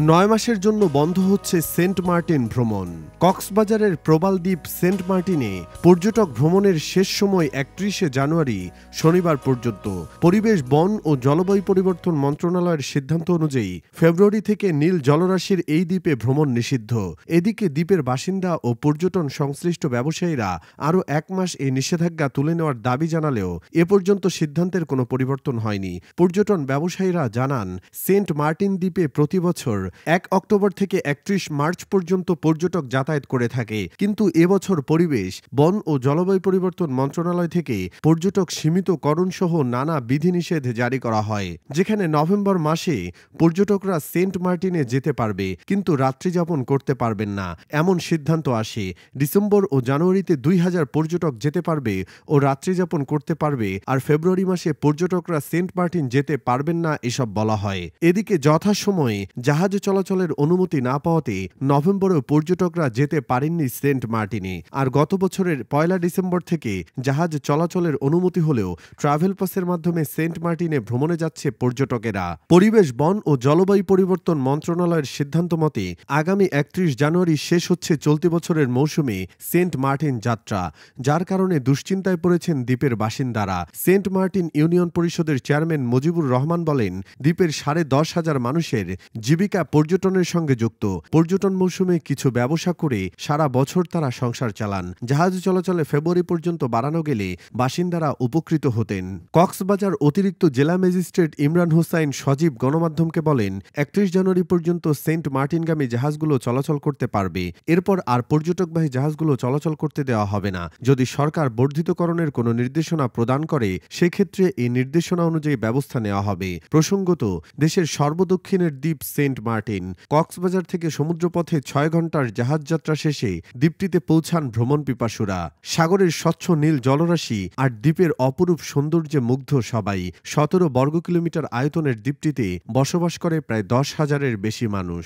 ৯ মাসের জন্য বন্ধ হচ্ছে সেন্ট মার্টিন ভ্রমণ। কক্সবাজারের প্রবাল দ্বীপ সেন্ট মার্টিনে পর্যটক ভ্রমণের শেষ সময় ৩১শে জানুয়ারি শনিবার পর্যন্ত। পরিবেশ, বন ও জলবায়ু পরিবর্তন মন্ত্রণালয়ের সিদ্ধান্ত অনুযায়ী ফেব্রুয়ারি থেকে নীল জলরাশির এই দ্বীপে ভ্রমণ নিষিদ্ধ। এদিকে দ্বীপের বাসিন্দা ও পর্যটন সংশ্লিষ্ট ব্যবসায়ীরা আরও ১ মাস এই নিষেধাজ্ঞা তুলে নেওয়ার দাবি জানালেও এ পর্যন্ত সিদ্ধান্তের কোনো পরিবর্তন হয়নি। পর্যটন ব্যবসায়ীরা জানান, সেন্ট মার্টিন দ্বীপে প্রতি বছর ১ অক্টোবর থেকে ৩১ মার্চ পর্যন্ত পর্যটক যাতায়াত করে থাকে, কিন্তু এবছর পরিবেশ, বন ও জলবায়ু পরিবর্তন মন্ত্রণালয় থেকে পর্যটক সীমিতকরণসহ নানা বিধিনিষেধ জারি করা হয়, যেখানে নভেম্বর মাসে পর্যটকরা সেন্ট মার্টিনে যেতে পারবে কিন্তু রাত্রিযাপন করতে পারবেন না, এমন সিদ্ধান্ত আসে। ডিসেম্বর ও জানুয়ারিতে ২,০০০ পর্যটক যেতে পারবে ও রাত্রিযাপন করতে পারবে, আর ফেব্রুয়ারি মাসে পর্যটকরা সেন্ট মার্টিন যেতে পারবেন না, এসব বলা হয়। এদিকে যথাসময়ে জাহাজ চলাচলের অনুমতি না পাওয়াতে নভেম্বরেও পর্যটকরা যেতে পারেননি সেন্ট মার্টিনে। আর গত বছরের ১ ডিসেম্বর থেকে জাহাজ চলাচলের অনুমতি হলেও ট্রাভেল পাসের মাধ্যমে সেন্ট মার্টিনে ভ্রমণে যাচ্ছে পর্যটকেরা। পরিবেশ, বন ও জলবায়ু পরিবর্তন মন্ত্রণালয়ের সিদ্ধান্ত মতে আগামী ৩১ জানুয়ারি শেষ হচ্ছে চলতি বছরের মৌসুমে সেন্ট মার্টিন যাত্রা, যার কারণে দুশ্চিন্তায় পড়েছেন দ্বীপের বাসিন্দারা। সেন্ট মার্টিন ইউনিয়ন পরিষদের চেয়ারম্যান মুজিবুর রহমান বলেন, দ্বীপের ১০,৫০০ মানুষের জীবিকা পর্যটনের সঙ্গে যুক্ত। পর্যটন মৌসুমে কিছু ব্যবসা করে সারা বছর তারা সংসার চালান। জাহাজ চলাচলে ফেব্রুয়ারি পর্যন্ত বাড়ানো গেলে বাসিন্দারা উপকৃত হতেন। কক্সবাজার অতিরিক্ত জেলা ম্যাজিস্ট্রেট ইমরান হোসাইন সজীব গণমাধ্যমকে বলেন, ৩১ জানুয়ারি পর্যন্ত সেন্ট মার্টিনগামী জাহাজগুলো চলাচল করতে পারবে। এরপর আর পর্যটকবাহী জাহাজগুলো চলাচল করতে দেওয়া হবে না। যদি সরকার বর্ধিতকরণের কোনো নির্দেশনা প্রদান করে, সেক্ষেত্রে এই নির্দেশনা অনুযায়ী ব্যবস্থা নেওয়া হবে। প্রসঙ্গত, দেশের সর্বদক্ষিণের দ্বীপ সেন্ট মার্টিন। কক্সবাজার থেকে সমুদ্রপথে ৬ ঘন্টার জাহাজ যাত্রা শেষে দ্বীপটিতে পৌঁছান ভ্রমণ পিপাসুরা। সাগরের স্বচ্ছ নীল জলরাশি আর দ্বীপের অপরূপ সৌন্দর্যে মুগ্ধ সবাই। ১৭ বর্গ কিলোমিটার আয়তনের দ্বীপটিতে বসবাস করে প্রায় ১০,০০০-এর বেশি মানুষ।